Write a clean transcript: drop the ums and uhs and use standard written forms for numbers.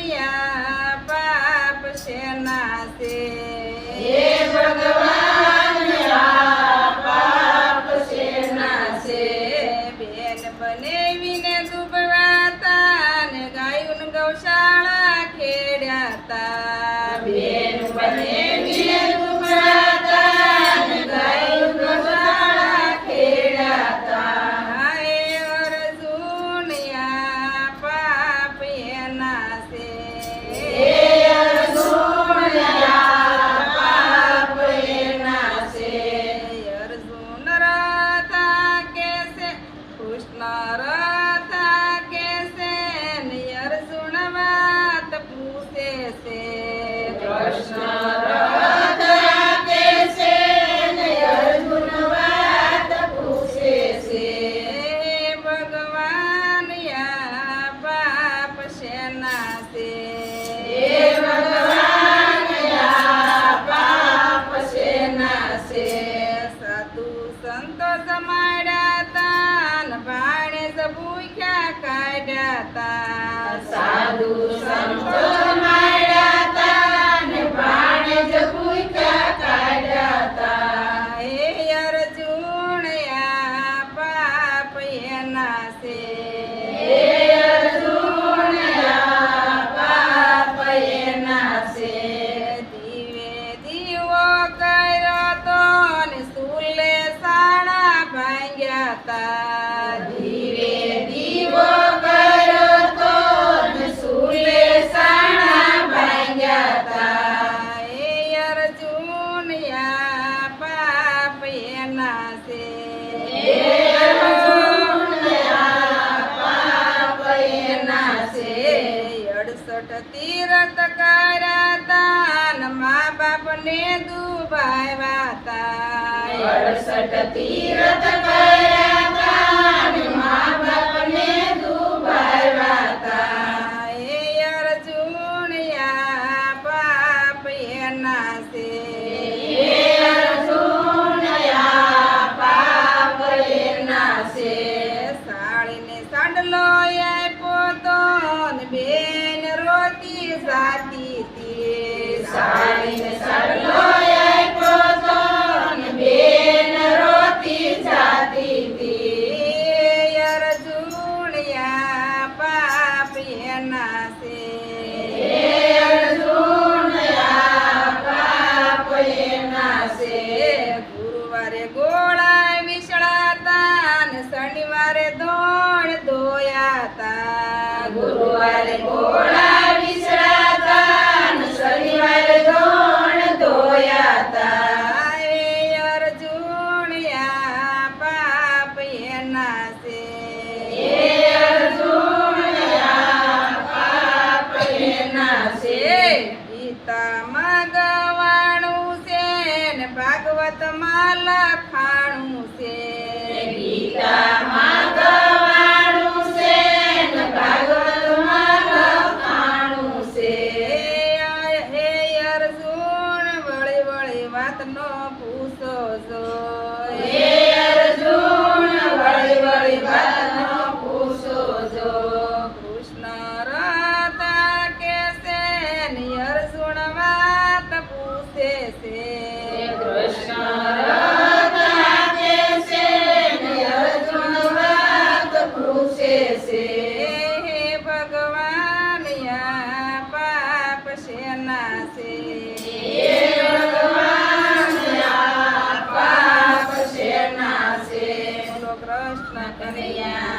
या पाप से नासे। हे भगवान या पाप से नासे। बेन बनेवीने दुबवाता ने गायून गौशाळा खेड्याता। बेन बनेवीने दुबवाता ने गायून गौशाळा खेड्याता। हाय अर्जुन या पाप ये नासे। हे अर्जुन या पाप ये नासे। अर्जुन रथा कैसे कृष्ण रथा कैसे अर्जुन बात पूछे से। कृष्ण रथा कैसे अर्जुन बात पूछे से। हे भगवान या पाप से नासे। हे भगवान या पाप से नासे। साधु संतो समाड्याता न बाणेच भूख्या काढ्याता। साधू संत माड्याता ने बाणेच भूख्या काढ्याता। हे अर्जुन या पाप ये नासे। हे अर्जुन या पाप ये नासे। दिवे दिवो કર્યો તો ને સુલે સાણા ભાંગ્યાતા। દીવે દીવો કર્યો તો ને સુલે સાણા ભાંગ્યાતા। હે અર્જુન યા પાપ એ નાસે। હે અર્જુન યા પાપ એ નાસે। 68 તીરથ કર્યાતા ને મા બાપને દુભાવ્યાતા। 68 તીરથ કર્યાતા ને મા બાપને દુભાવ્યાતા। હે અર્જુન યા પાપ એ નાસે। હે અર્જુન યા પાપ એ નાસે। સાળીને સાંડલો આપ્યો તો ને બેન રોટી સાતી તી। સાળીને સાડલો આપ્યો તો ને બેન રોટી જાતી તી। હે અર્જુન યા પાપ એ નાસે। હે અર્જુન યા પાપ એ નાસે। ગુરુવારે ગોળા વિસળાતા ને શનિવારે ધોણ ધોયાતા। ગુરુવારે ગોળા વિસરાતા ને શનિવારે ધોણ ધોયાતા। હે અર્જુન યા પાપ એ નાસે। હે અર્જુન યા પાપ એ નાસે। ગીતામાં ગવાણું છે ને ભાગવતમાં લખાણું છે। ગીતામાં ગવાણું છે ને ભાગવતમાં લખાણું છે। હે અર્જુન વળી વળી વાતનો પૂછો છો। હે અર્જુન વળી વળી વાતનો પૂછો છો। કૃષ્ણ રથ કેસે ને અર્જુન વાત પૂછે છે। કૃષ્ણ રથ કેસે ને અર્જુન વાત પૂછે છે। હે ભગવાન યા પાપ સે નાસે। હે ભગવાન યા પાપ સે નાસે। બોલો કૃષ્ણ કનૈયા